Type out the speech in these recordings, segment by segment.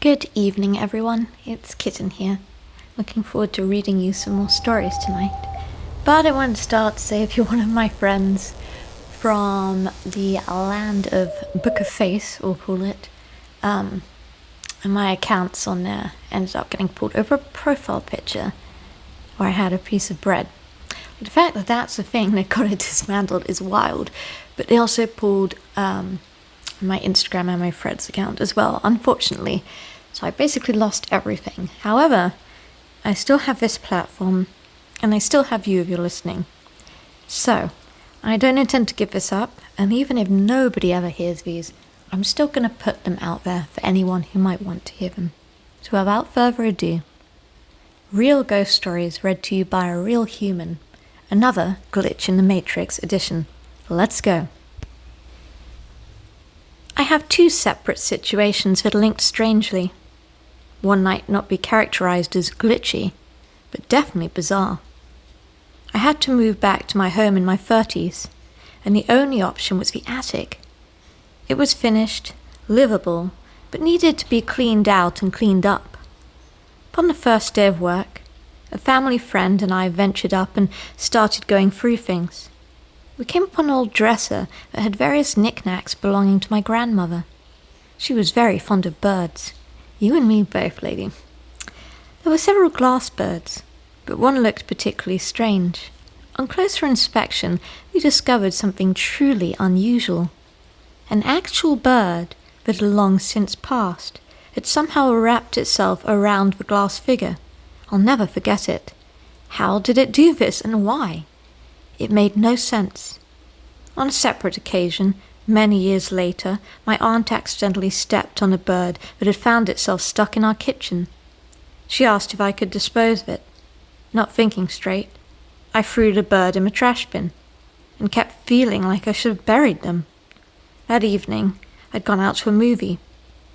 Good evening, everyone. It's Kitten here. Looking forward to reading you some more stories tonight. But I want to start to say if you're one of my friends from the land of Book of Face, we'll call it, and my accounts on there ended up getting pulled over a profile picture where I had a piece of bread. The fact that that's the thing that got it dismantled is wild, but they also pulled my Instagram and my Fred's account as well, unfortunately. So I basically lost everything. However, I still have this platform, and I still have you if you're listening. So, I don't intend to give this up, and even if nobody ever hears these, I'm still going to put them out there for anyone who might want to hear them. So without further ado, real ghost stories read to you by a real human. Another Glitch in the Matrix edition. Let's go. I have two separate situations that are linked strangely. One might not be characterized as glitchy, but definitely bizarre. I had to move back to my home in my 30s, and the only option was the attic. It was finished, livable, but needed to be cleaned out and cleaned up. Upon the first day of work, a family friend and I ventured up and started going through things. We came upon an old dresser that had various knickknacks belonging to my grandmother. She was very fond of birds. You and me both, lady. There were several glass birds, but one looked particularly strange. On closer inspection, we discovered something truly unusual. An actual bird that had long since passed had somehow wrapped itself around the glass figure. I'll never forget it. How did it do this, and why? It made no sense. On a separate occasion, many years later, my aunt accidentally stepped on a bird that had found itself stuck in our kitchen. She asked if I could dispose of it. Not thinking straight, I threw the bird in a trash bin, and kept feeling like I should have buried them. That evening, I'd gone out to a movie.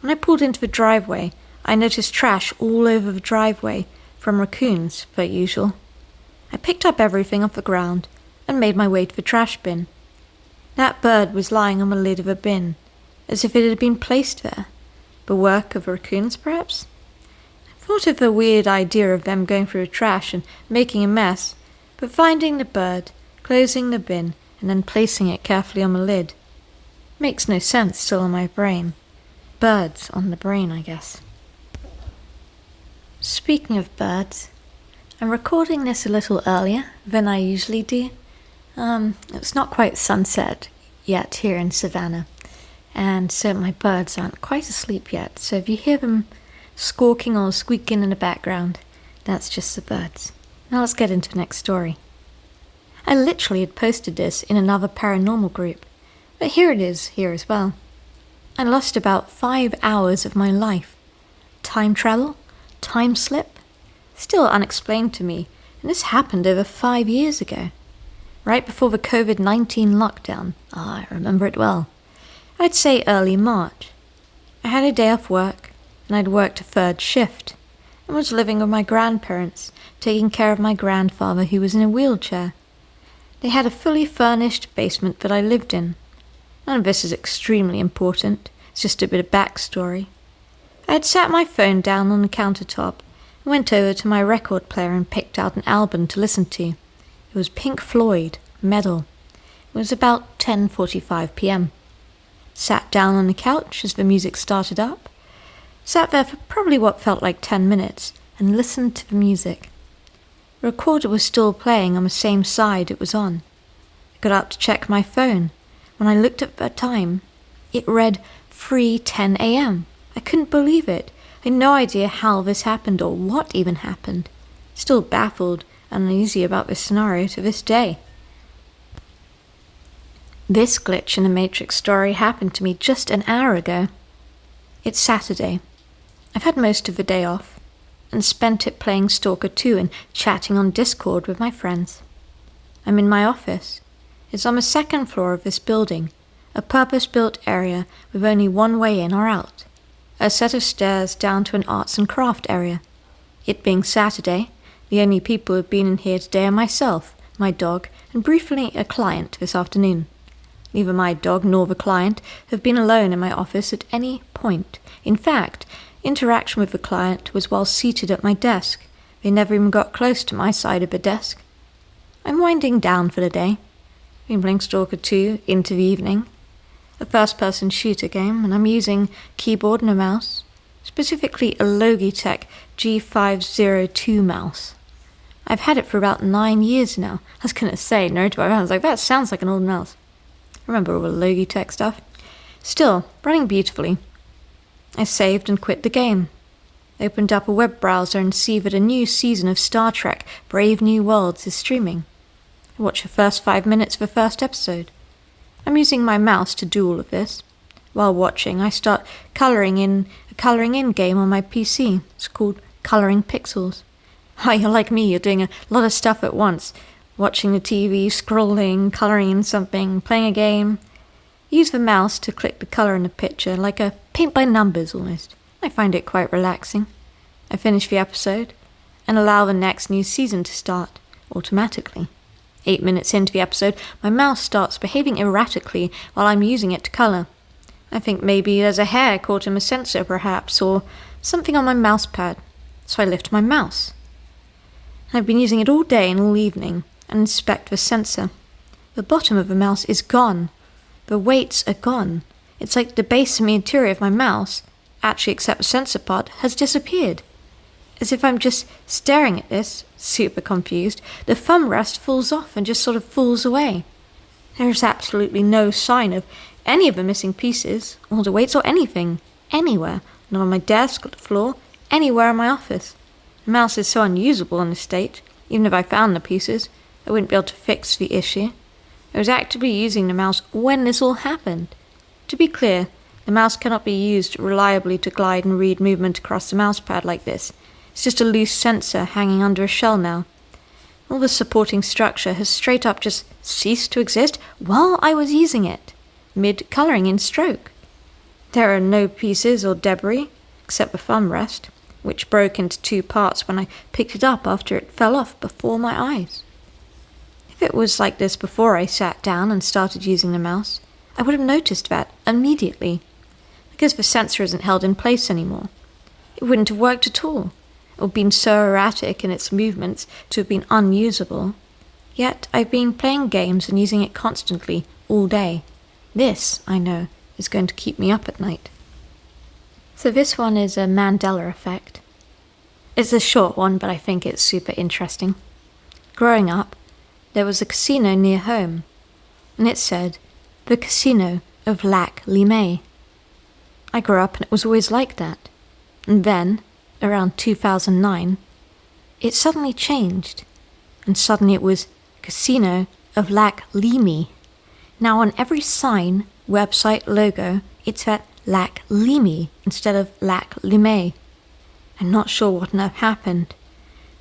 When I pulled into the driveway, I noticed trash all over the driveway, from raccoons, per usual. I picked up everything off the ground, and made my way to the trash bin. That bird was lying on the lid of a bin, as if it had been placed there. The work of raccoons, perhaps? I thought of the weird idea of them going through the trash and making a mess, but finding the bird, closing the bin, and then placing it carefully on the lid makes no sense still in my brain. Birds on the brain, I guess. Speaking of birds, I'm recording this a little earlier than I usually do. It's not quite sunset yet here in Savannah, and so my birds aren't quite asleep yet, so if you hear them squawking or squeaking in the background, that's just the birds. Now let's get into the next story. I literally had posted this in another paranormal group, but here it is here as well. I lost about 5 hours of my life. Time travel? Time slip? Still unexplained to me, and this happened over 5 years ago. Right before the COVID-19 lockdown. I remember it well. I'd say early March. I had a day off work, and I'd worked a third shift, and was living with my grandparents, taking care of my grandfather who was in a wheelchair. They had a fully furnished basement that I lived in. None of this is extremely important, it's just a bit of backstory. I had sat my phone down on the countertop, and went over to my record player and picked out an album to listen to. It was Pink Floyd, Metal. It was about 10:45 p.m. Sat down on the couch as the music started up. Sat there for probably what felt like 10 minutes and listened to the music. The recorder was still playing on the same side it was on. I got up to check my phone. When I looked at the time, it read 3:10 a.m. I couldn't believe it. I had no idea how this happened or what even happened. Still baffled and uneasy about this scenario to this day. This glitch in the Matrix story happened to me just an hour ago. It's Saturday. I've had most of the day off, and spent it playing Stalker 2 and chatting on Discord with my friends. I'm in my office. It's on the second floor of this building, a purpose-built area with only one way in or out, a set of stairs down to an arts and craft area. It being Saturday, the only people who've been in here today are myself, my dog, and briefly a client this afternoon. Neither my dog nor the client have been alone in my office at any point. In fact, Interaction with the client was while seated at my desk. They never even got close to my side of the desk. I'm winding down for the day. Been playing Stalker 2 into the evening. A first-person shooter game, and I'm using keyboard and a mouse. Specifically a Logitech G502 mouse. I've had it for about 9 years now. I was going to say, no to my mouse. I was like, that sounds like an old mouse. Remember all the Logitech stuff? Still, running beautifully. I saved and quit the game. Opened up a web browser and see that a new season of Star Trek Brave New Worlds is streaming. I watch the first 5 minutes of the first episode. I'm using my mouse to do all of this. While watching, I start colouring in a colouring in game on my PC. It's called Colouring Pixels. Oh, you're like me, you're doing a lot of stuff at once. Watching the TV, scrolling, colouring in something, playing a game. Use the mouse to click the colour in the picture, like a paint by numbers almost. I find it quite relaxing. I finish the episode and allow the next new season to start automatically. 8 minutes into the episode, my mouse starts behaving erratically while I'm using it to colour. I think maybe there's a hair caught in the sensor perhaps, or something on my mouse pad. So I lift my mouse. I've been using it all day and all evening and inspect the sensor. The bottom of the mouse is gone. The weights are gone. It's like the base and the interior of my mouse, actually except the sensor part, has disappeared. As if I'm just staring at this, super confused, the thumb rest falls off and just sort of falls away. There is absolutely no sign of any of the missing pieces, or the weights, or anything, anywhere, not on my desk or the floor, anywhere in my office. The mouse is so unusable in this state, even if I found the pieces, I wouldn't be able to fix the issue. I was actively using the mouse when this all happened. To be clear, the mouse cannot be used reliably to glide and read movement across the mouse pad like this. It's just a loose sensor hanging under a shell now. All the supporting structure has straight up just ceased to exist while I was using it, mid-colouring in stroke. There are no pieces or debris, except the thumb rest, which broke into 2 parts when I picked it up after it fell off before my eyes. If it was like this before I sat down and started using the mouse, I would have noticed that immediately, because the sensor isn't held in place anymore. It wouldn't have worked at all. It would have been so erratic in its movements to have been unusable. Yet I've been playing games and using it constantly, all day. This, I know, is going to keep me up at night. So this one is a Mandela effect. It's a short one, but I think it's super interesting. Growing up, there was a casino near home, and it said, the Casino of Lac Limay. I grew up and it was always like that. And then, around 2009, it suddenly changed, and suddenly it was Casino of Lac Limy. Now on every sign, website, logo, it's at Lac Limy instead of Lac Limay. I'm not sure what on earth happened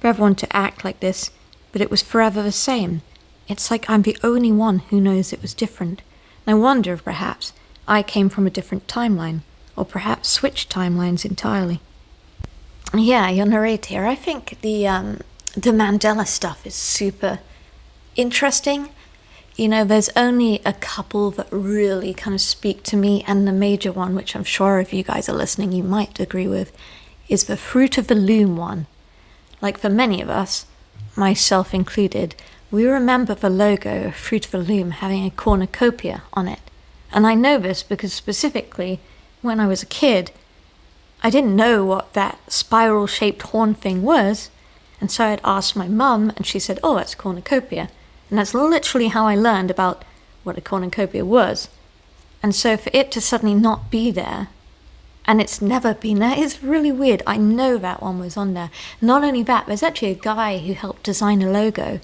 for everyone to act like this, but it was forever the same. It's like I'm the only one who knows it was different. And I wonder if perhaps I came from a different timeline, or perhaps switched timelines entirely. Yeah, your narrator, I think the Mandela stuff is super interesting. You know, there's only a couple that really kind of speak to me, and the major one, which I'm sure if you guys are listening you might agree with, is the Fruit of the Loom one. Like for many of us, myself included, we remember the logo of Fruit of the Loom having a cornucopia on it. And I know this because specifically, when I was a kid, I didn't know what that spiral-shaped horn thing was, and so I'd asked my mum, and she said, oh, that's a cornucopia. And that's literally how I learned about what a cornucopia was. And so for it to suddenly not be there, and it's never been there, is really weird. I know that one was on there. Not only that, there's actually a guy who helped design a logo,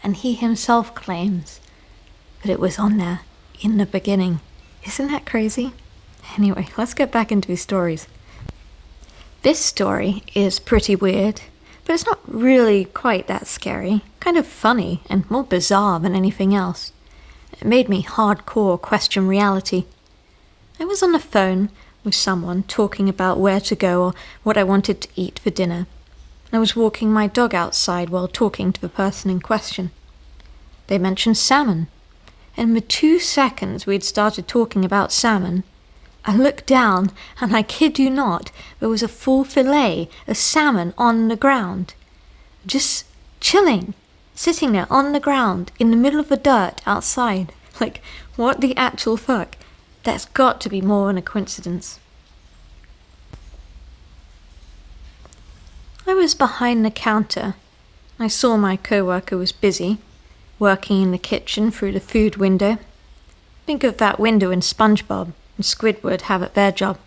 and he himself claims that it was on there in the beginning. Isn't that crazy? Anyway, let's get back into these stories. This story is pretty weird, but it's not really quite that scary. Kind of funny and more bizarre than anything else. It made me hardcore question reality. I was on the phone with someone talking about where to go or what I wanted to eat for dinner. I was walking my dog outside while talking to the person in question. They mentioned salmon, and in the 2 seconds we had started talking about salmon, I looked down, and I kid you not, there was a full fillet of salmon on the ground. Just chilling, sitting there on the ground, in the middle of the dirt outside. Like, what the actual fuck? That's got to be more than a coincidence. I was behind the counter. I saw my co-worker was busy, working in the kitchen through the food window. Think of that window in SpongeBob and Squidward have at their job.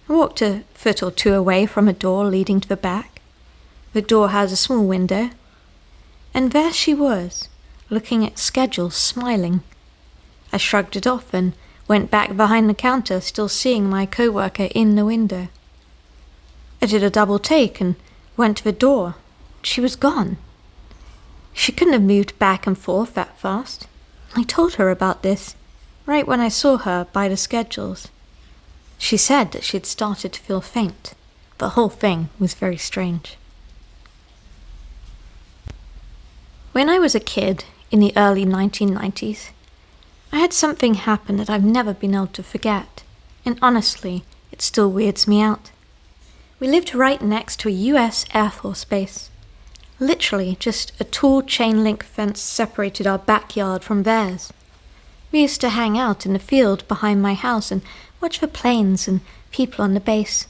I walked a foot or two away from a door leading to the back. The door has a small window, and there she was, looking at schedules, smiling. I shrugged it off and went back behind the counter, still seeing my co-worker in the window. I did a double take and went to the door. She was gone. She couldn't have moved back and forth that fast. I told her about this, right when I saw her by the schedules. She said that she had started to feel faint. The whole thing was very strange. When I was a kid, in the early 1990s, I had something happen that I've never been able to forget, and honestly, it still weirds me out. We lived right next to a US Air Force base. Literally, just a tall chain-link fence separated our backyard from theirs. We used to hang out in the field behind my house and watch the planes and people on the base.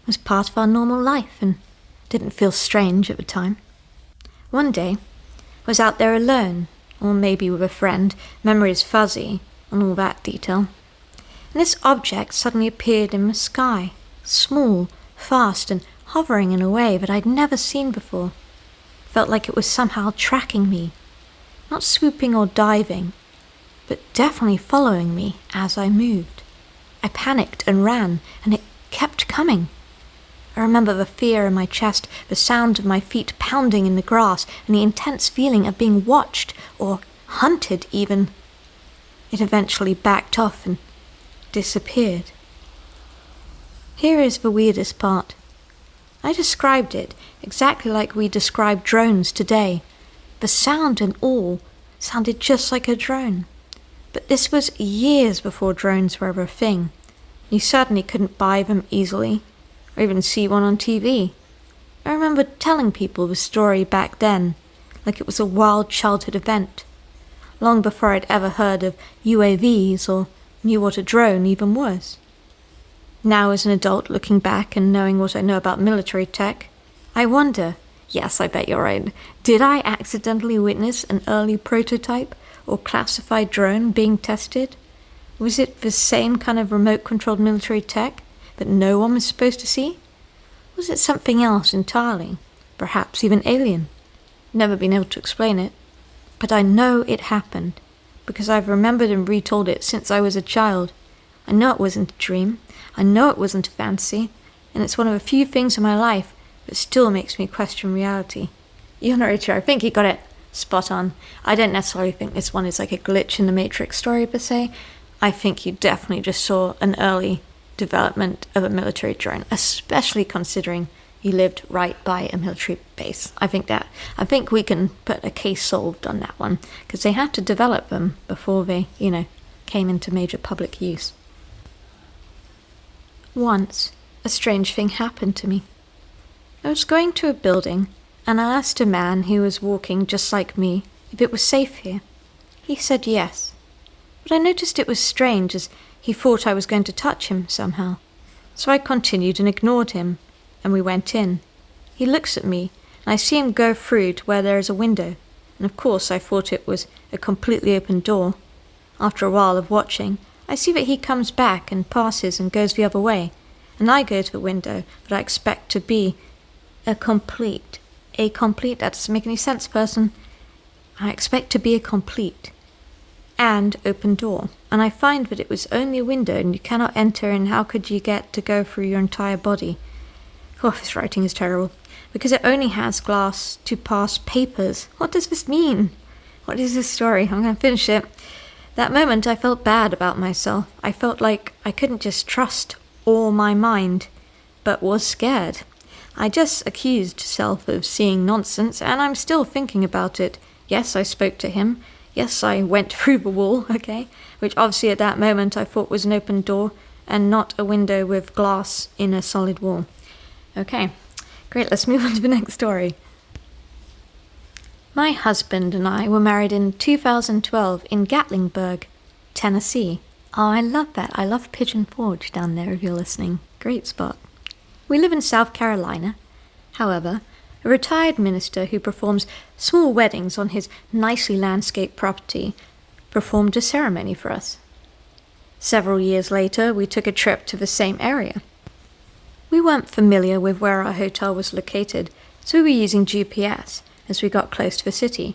It was part of our normal life and didn't feel strange at the time. One day, I was out there alone, or maybe with a friend, memory's fuzzy, and all that detail. And this object suddenly appeared in the sky, small, fast, and hovering in a way that I'd never seen before. Felt like it was somehow tracking me, not swooping or diving, but definitely following me as I moved. I panicked and ran, and it kept coming. I remember the fear in my chest, the sound of my feet pounding in the grass, and the intense feeling of being watched, or hunted even. It eventually backed off and disappeared. Here is the weirdest part. I described it exactly like we describe drones today. The sound and all sounded just like a drone. But this was years before drones were ever a thing. You certainly couldn't buy them easily, or even see one on TV. I remember telling people the story back then, like it was a wild childhood event, long before I'd ever heard of UAVs or knew what a drone even was. Now, as an adult, looking back and knowing what I know about military tech, I wonder, yes, I bet you're right, did I accidentally witness an early prototype or classified drone being tested? Was it the same kind of remote-controlled military tech that no one was supposed to see? Was it something else entirely, perhaps even alien? Never been able to explain it, but I know it happened, because I've remembered and retold it since I was a child. I know it wasn't a dream, I know it wasn't a fantasy, and it's one of the few things in my life that still makes me question reality. Your narrator, I think he got it spot on. I don't necessarily think this one is like a glitch in the Matrix story per se. I think you definitely just saw an early development of a military drone, especially considering you lived right by a military base. I think we can put a case solved on that one, because they had to develop them before they, came into major public use. Once, a strange thing happened to me. I was going to a building, and I asked a man who was walking just like me if it was safe here. He said yes, but I noticed it was strange, as he thought I was going to touch him somehow. So I continued and ignored him, and we went in. He looks at me, and I see him go through to where there is a window, and of course I thought it was a completely open door. After a while of watching, I see that he comes back and passes and goes the other way, and I go to the window that I expect to be a complete, that doesn't make any sense, person. I expect to be a complete and open door, and I find that it was only a window and you cannot enter, and how could you get to go through your entire body? Oh, this writing is terrible. Because it only has glass to pass papers. What does this mean? What is this story? I'm going to finish it. That moment I felt bad about myself. I felt like I couldn't just trust all my mind, but was scared. I just accused self of seeing nonsense, and I'm still thinking about it. Yes, I spoke to him. Yes, I went through the wall, okay, which obviously at that moment I thought was an open door and not a window with glass in a solid wall. Okay, great, let's move on to the next story. My husband and I were married in 2012 in Gatlinburg, Tennessee. Oh, I love that. I love Pigeon Forge down there if you're listening. Great spot. We live in South Carolina. However, a retired minister who performs small weddings on his nicely landscaped property performed a ceremony for us. Several years later, we took a trip to the same area. We weren't familiar with where our hotel was located, so we were using GPS as we got close to the city.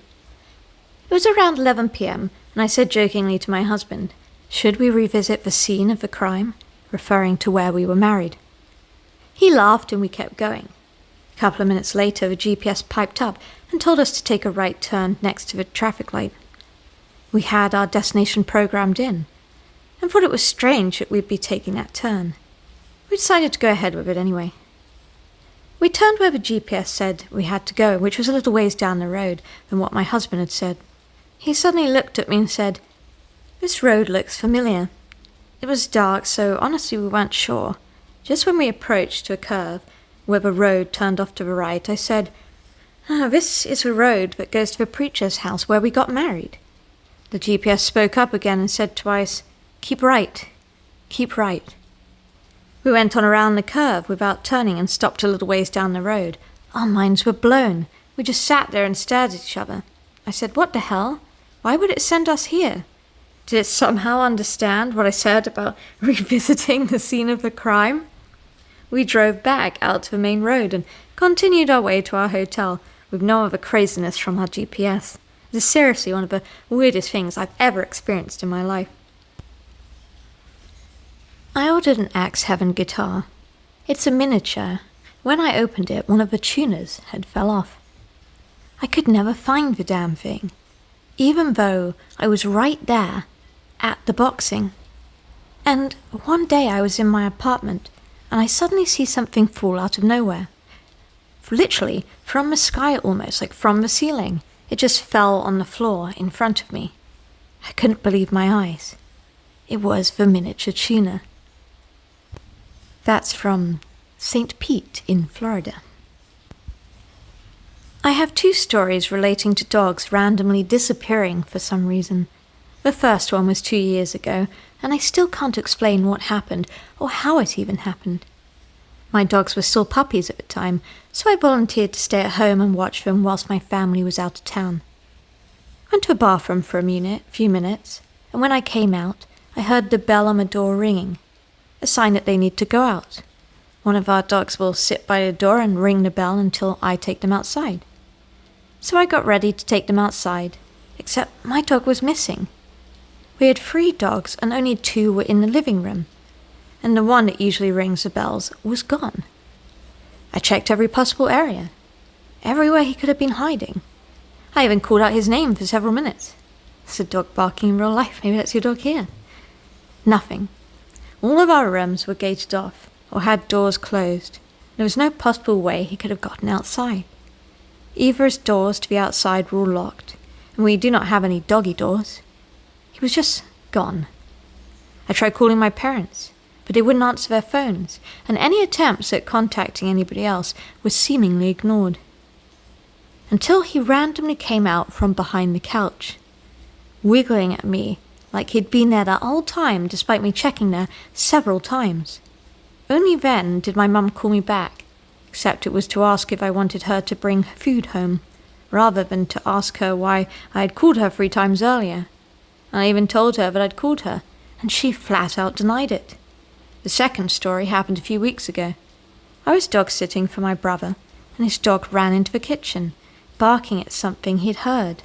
It was around 11 p.m., and I said jokingly to my husband, "Should we revisit the scene of the crime?" referring to where we were married. He laughed and we kept going. A couple of minutes later, the GPS piped up and told us to take a right turn next to the traffic light. We had our destination programmed in, and thought it was strange that we'd be taking that turn. We decided to go ahead with it anyway. We turned where the GPS said we had to go, which was a little ways down the road than what my husband had said. He suddenly looked at me and said, "This road looks familiar." It was dark, so honestly we weren't sure. Just when we approached to a curve, where the road turned off to the right, I said, "This is the road that goes to the preacher's house where we got married." The GPS spoke up again and said twice, "Keep right, keep right." We went on around the curve without turning and stopped a little ways down the road. Our minds were blown. We just sat there and stared at each other. I said, "What the hell? Why would it send us here?" Did it somehow understand what I said about revisiting the scene of the crime? We drove back out to the main road and continued our way to our hotel with no other craziness from our GPS. It is seriously one of the weirdest things I've ever experienced in my life. I ordered an Axe Heaven guitar. It's a miniature. When I opened it, one of the tuners had fell off. I could never find the damn thing, even though I was right there at the boxing. And one day I was in my apartment, and I suddenly see something fall out of nowhere. Literally, from the sky almost, like from the ceiling. It just fell on the floor in front of me. I couldn't believe my eyes. It was the miniature tuner. That's from St. Pete in Florida. I have two stories relating to dogs randomly disappearing for some reason. The first one was 2 years ago, and I still can't explain what happened or how it even happened. My dogs were still puppies at the time, so I volunteered to stay at home and watch them whilst my family was out of town. I went to the bathroom for a few minutes, and when I came out, I heard the bell on the door ringing, a sign that they need to go out. One of our dogs will sit by the door and ring the bell until I take them outside. So I got ready to take them outside, except my dog was missing. We had 3 dogs and only 2 were in the living room, and the one that usually rings the bells was gone. I checked every possible area, everywhere he could have been hiding. I even called out his name for several minutes. It's a dog barking in real life, maybe that's your dog here. Nothing. All of our rooms were gated off or had doors closed. There was no possible way he could have gotten outside. Either his doors to the outside were all locked, and we do not have any doggy doors. He was just gone. I tried calling my parents, but they wouldn't answer their phones, and any attempts at contacting anybody else were seemingly ignored. Until he randomly came out from behind the couch, wiggling at me like he'd been there that whole time despite me checking there several times. Only then did my mum call me back, except it was to ask if I wanted her to bring food home, rather than to ask her why I had called her 3 times earlier. And I even told her that I'd called her, and she flat out denied it. The second story happened a few weeks ago. I was dog sitting for my brother, and his dog ran into the kitchen, barking at something he'd heard.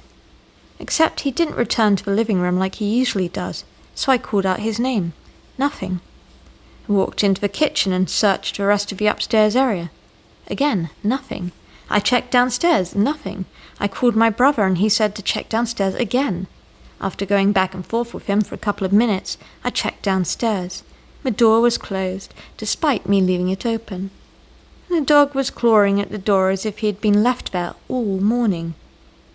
Except he didn't return to the living room like he usually does, so I called out his name. Nothing. I walked into the kitchen and searched the rest of the upstairs area. Again, nothing. I checked downstairs, nothing. I called my brother and he said to check downstairs again. After going back and forth with him for a couple of minutes, I checked downstairs. The door was closed, despite me leaving it open. The dog was clawing at the door as if he had been left there all morning.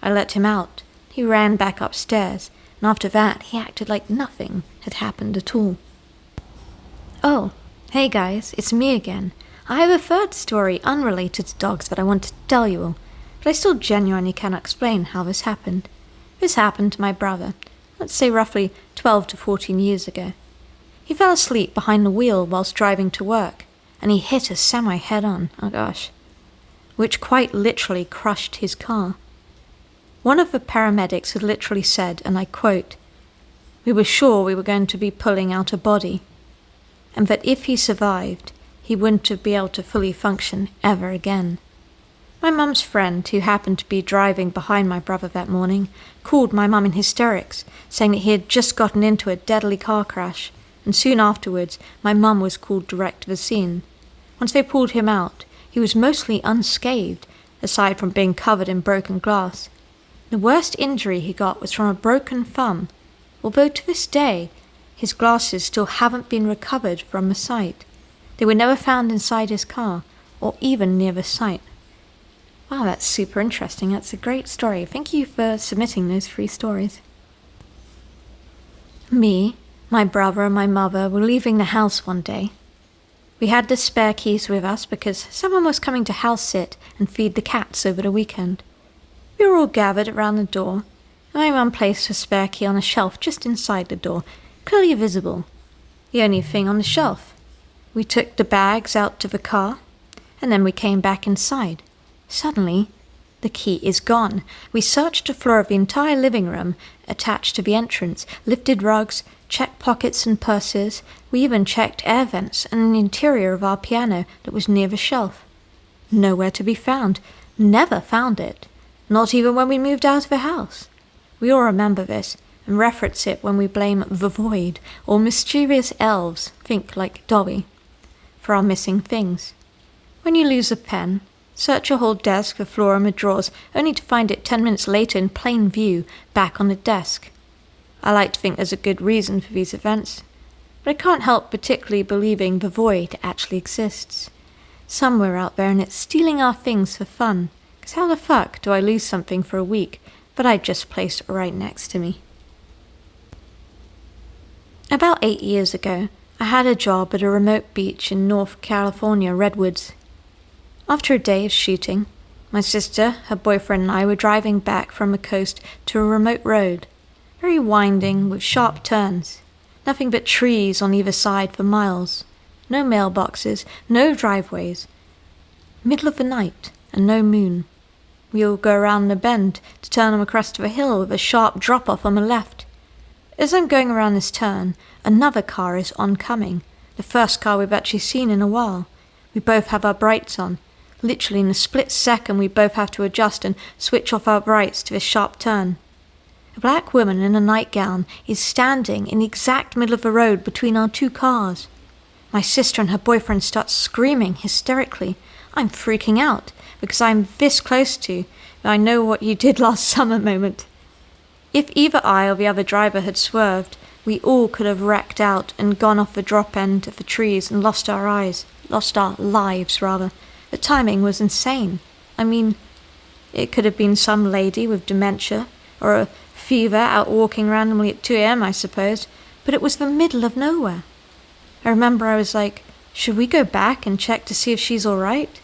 I let him out, He ran back upstairs, and after that he acted like nothing had happened at all. Oh, hey guys, it's me again. I have a third story unrelated to dogs that I want to tell you all, but I still genuinely cannot explain how this happened. This happened to my brother, let's say roughly 12 to 14 years ago. He fell asleep behind the wheel whilst driving to work, and he hit a semi head-on, which quite literally crushed his car. One of the paramedics had literally said, and I quote, "We were sure we were going to be pulling out a body," and that if he survived, he wouldn't have been able to fully function ever again. My mum's friend, who happened to be driving behind my brother that morning, called my mum in hysterics, saying that he had just gotten into a deadly car crash, and soon afterwards my mum was called direct to the scene. Once they pulled him out, he was mostly unscathed, aside from being covered in broken glass. The worst injury he got was from a broken thumb, although to this day, his glasses still haven't been recovered from the site. They were never found inside his car, or even near the site. Wow, that's super interesting. That's a great story. Thank you for submitting those 3 stories. Me, my brother and my mother were leaving the house one day. We had the spare keys with us because someone was coming to house sit and feed the cats over the weekend. We were all gathered around the door, and my mum placed her spare key on a shelf just inside the door, clearly visible, the only thing on the shelf. We took the bags out to the car, and then we came back inside. Suddenly, the key is gone. We searched the floor of the entire living room attached to the entrance, lifted rugs, checked pockets and purses. We even checked air vents and the interior of our piano that was near the shelf. Nowhere to be found. Never found it. Not even when we moved out of the house. We all remember this and reference it when we blame the void or mischievous elves, think like Dobby, for our missing things. When you lose a pen, search your whole desk, the floor and the drawers, only to find it 10 minutes later in plain view, back on the desk. I like to think there's a good reason for these events, but I can't help particularly believing the void actually exists. Somewhere out there and it's stealing our things for fun, because how the fuck do I lose something for a week, but I just placed it right next to me? About 8 years ago, I had a job at a remote beach in North California redwoods. After a day of shooting, my sister, her boyfriend and I were driving back from the coast to a remote road, very winding with sharp turns, nothing but trees on either side for miles, no mailboxes, no driveways, middle of the night and no moon. We all go around the bend to turn them across to a hill with a sharp drop-off on the left. As I'm going around this turn, another car is oncoming, the first car we've actually seen in a while. We both have our brights on. Literally in a split second we both have to adjust and switch off our brights to this sharp turn. A black woman in a nightgown is standing in the exact middle of the road between our 2 cars. My sister and her boyfriend start screaming hysterically. I'm freaking out because I'm this close to the "I know what you did last summer" moment. If either I or the other driver had swerved, we all could have wrecked out and gone off the drop end of the trees and lost our lives. The timing was insane. I mean, it could have been some lady with dementia, or a fever out walking randomly at 2 a.m, I suppose, but it was the middle of nowhere. I remember I was like, should we go back and check to see if she's alright?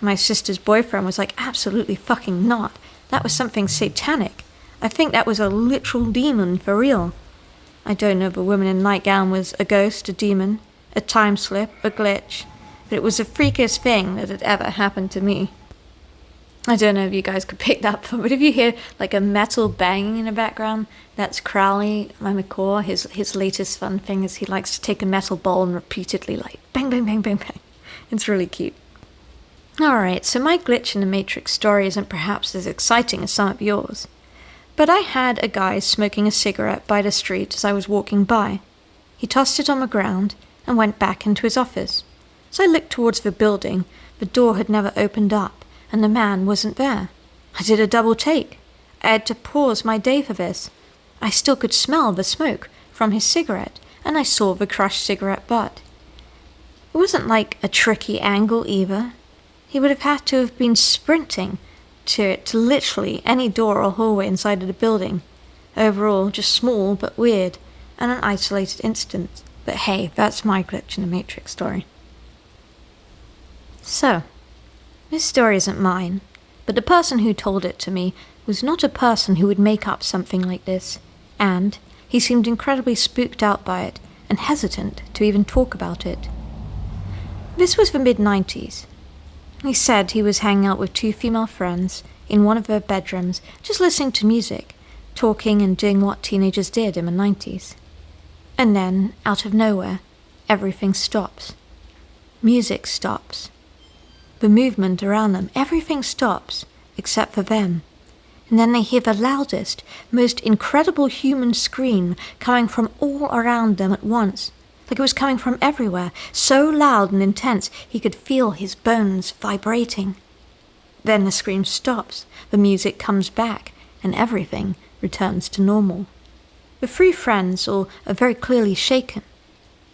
My sister's boyfriend was like, absolutely fucking not. That was something satanic. I think that was a literal demon for real. I don't know if a woman in a nightgown was a ghost, a demon, a time slip, a glitch, but it was the freakiest thing that had ever happened to me. I don't know if you guys could pick that up, but if you hear like a metal banging in the background, that's Crowley, my macaw. His latest fun thing is he likes to take a metal ball and repeatedly like bang, bang, bang, bang, bang. It's really cute. Alright, so my glitch in the Matrix story isn't perhaps as exciting as some of yours, but I had a guy smoking a cigarette by the street as I was walking by. He tossed it on the ground and went back into his office. So I looked towards the building. The door had never opened up, and the man wasn't there. I did a double take. I had to pause my day for this. I still could smell the smoke from his cigarette, and I saw the crushed cigarette butt. It wasn't like a tricky angle either. He would have had to have been sprinting, to literally any door or hallway inside of the building. Overall, just small but weird, and an isolated incident. But hey, that's my glitch in the Matrix story. So, this story isn't mine, but the person who told it to me was not a person who would make up something like this, and he seemed incredibly spooked out by it and hesitant to even talk about it. This was the mid-90s. He said he was hanging out with two female friends in one of their bedrooms, just listening to music, talking and doing what teenagers did in the 90s. And then, out of nowhere, everything stops. Music stops. The movement around them, everything stops, except for them. And then they hear the loudest, most incredible human scream coming from all around them at once. Like it was coming from everywhere, so loud and intense he could feel his bones vibrating. Then the scream stops, the music comes back, and everything returns to normal. The three friends all are very clearly shaken,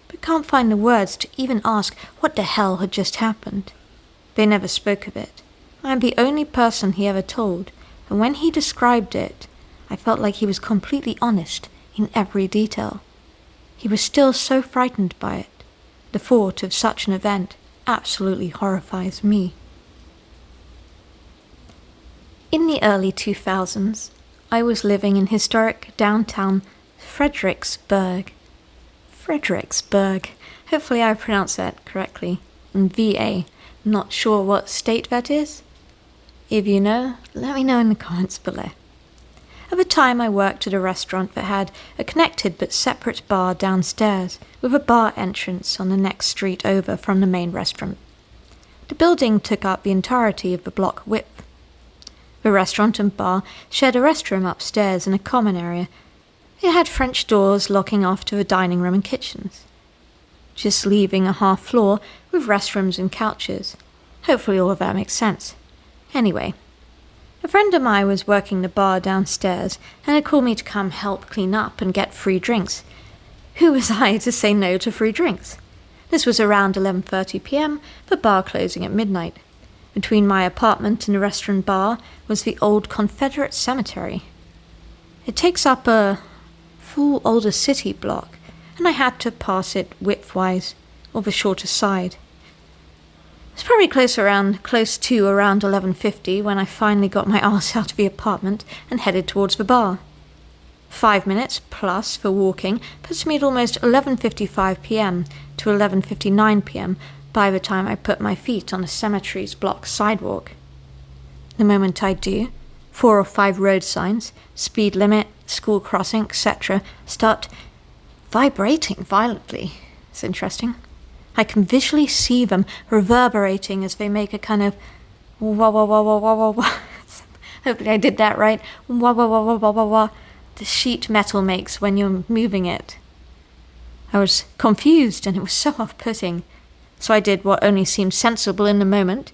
but can't find the words to even ask what the hell had just happened. They never spoke of it. I am the only person he ever told, and when he described it, I felt like he was completely honest in every detail. He was still so frightened by it. The thought of such an event absolutely horrifies me. In the early 2000s, I was living in historic downtown Fredericksburg. Hopefully I pronounced that correctly. In VA. Not sure what state that is? If you know, let me know in the comments below. At the time, I worked at a restaurant that had a connected but separate bar downstairs, with a bar entrance on the next street over from the main restaurant. The building took up the entirety of the block width. The restaurant and bar shared a restroom upstairs in a common area. It had French doors locking off to the dining room and kitchens, just leaving a half floor with restrooms and couches. Hopefully all of that makes sense. Anyway, a friend of mine was working the bar downstairs and had called me to come help clean up and get free drinks. Who was I to say no to free drinks? This was around 11:30 p.m., the bar closing at midnight. Between my apartment and the restaurant bar was the old Confederate cemetery. It takes up a full older city block, and I had to pass it widthwise, or the shorter side. It was probably close to around 11:50 when I finally got my arse out of the apartment and headed towards the bar. 5 minutes plus for walking puts me at almost 11:55 p.m. to 11:59 p.m. by the time I put my feet on the cemetery's block sidewalk. The moment I do, 4 or 5 road signs, speed limit, school crossing, etc., start vibrating violently. It's interesting. I can visually see them reverberating as they make a kind of wah wah wah wah wah wah wah. Hopefully I did that right. Wah wah wah wah wah wah wah. The sheet metal makes when you're moving it. I was confused and it was so off-putting. So I did what only seemed sensible in the moment.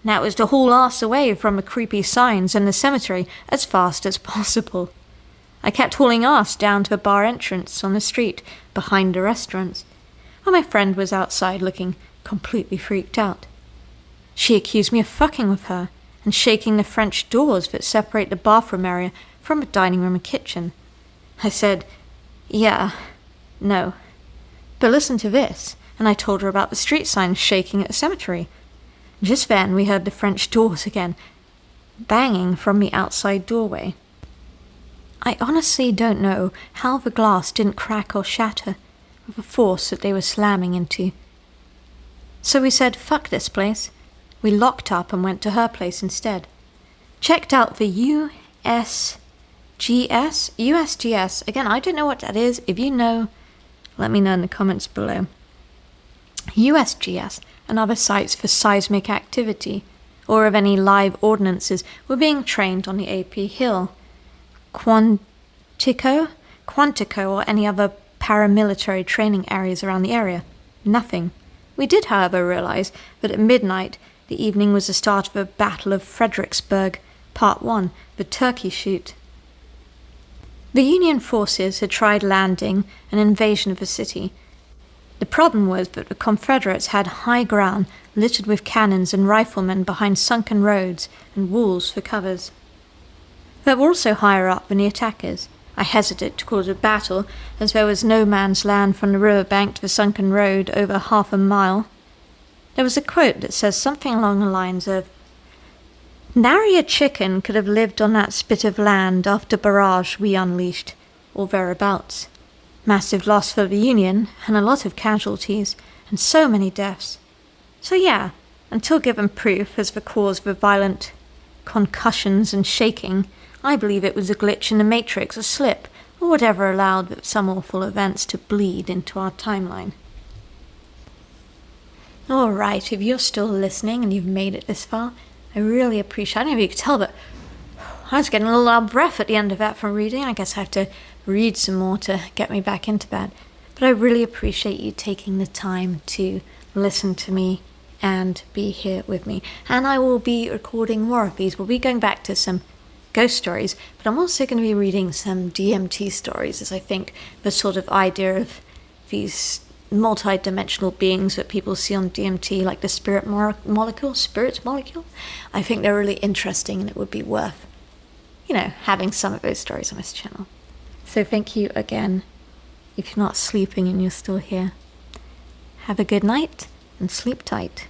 And that was to haul ass away from the creepy signs and the cemetery as fast as possible. I kept hauling ass down to the bar entrance on the street behind the restaurants, while my friend was outside looking completely freaked out. She accused me of fucking with her and shaking the French doors that separate the bathroom area from the dining room and kitchen. I said, yeah, no. But listen to this, and I told her about the street signs shaking at the cemetery. Just then we heard the French doors again, banging from the outside doorway. I honestly don't know how the glass didn't crack or shatter with the force that they were slamming into. So we said, fuck this place. We locked up and went to her place instead. Checked out the USGS. Again, I don't know what that is. If you know, let me know in the comments below. USGS and other sites for seismic activity, or if any live ordnances were being trained on the AP Hill. Quantico, or any other paramilitary training areas around the area. Nothing. We did, however, realize that at midnight, the evening was the start of the Battle of Fredericksburg, Part 1, the Turkey Shoot. The Union forces had tried landing an invasion of the city. The problem was that the Confederates had high ground littered with cannons and riflemen behind sunken roads and walls for covers. They were also higher up than the attackers. I hesitated to call it a battle, as there was no man's land from the riverbank to the sunken road over half a mile. There was a quote that says something along the lines of, "Nary a chicken could have lived on that spit of land after barrage we unleashed," or thereabouts. Massive loss for the Union, and a lot of casualties, and so many deaths. So yeah, until given proof as the cause of the violent concussions and shaking, I believe it was a glitch in the Matrix, a slip, or whatever allowed some awful events to bleed into our timeline. Alright, if you're still listening and you've made it this far, I really appreciate it. I don't know if you could tell, but I was getting a little out of breath at the end of that from reading. I guess I have to read some more to get me back into that. But I really appreciate you taking the time to listen to me and be here with me. And I will be recording more of these. We'll be going back to some ghost stories, but I'm also going to be reading some DMT stories, as I think the sort of idea of these multi-dimensional beings that people see on DMT, like the spirit molecule, I think they're really interesting, and it would be worth, having some of those stories on this channel. So thank you again. If you're not sleeping and you're still here, have a good night and sleep tight.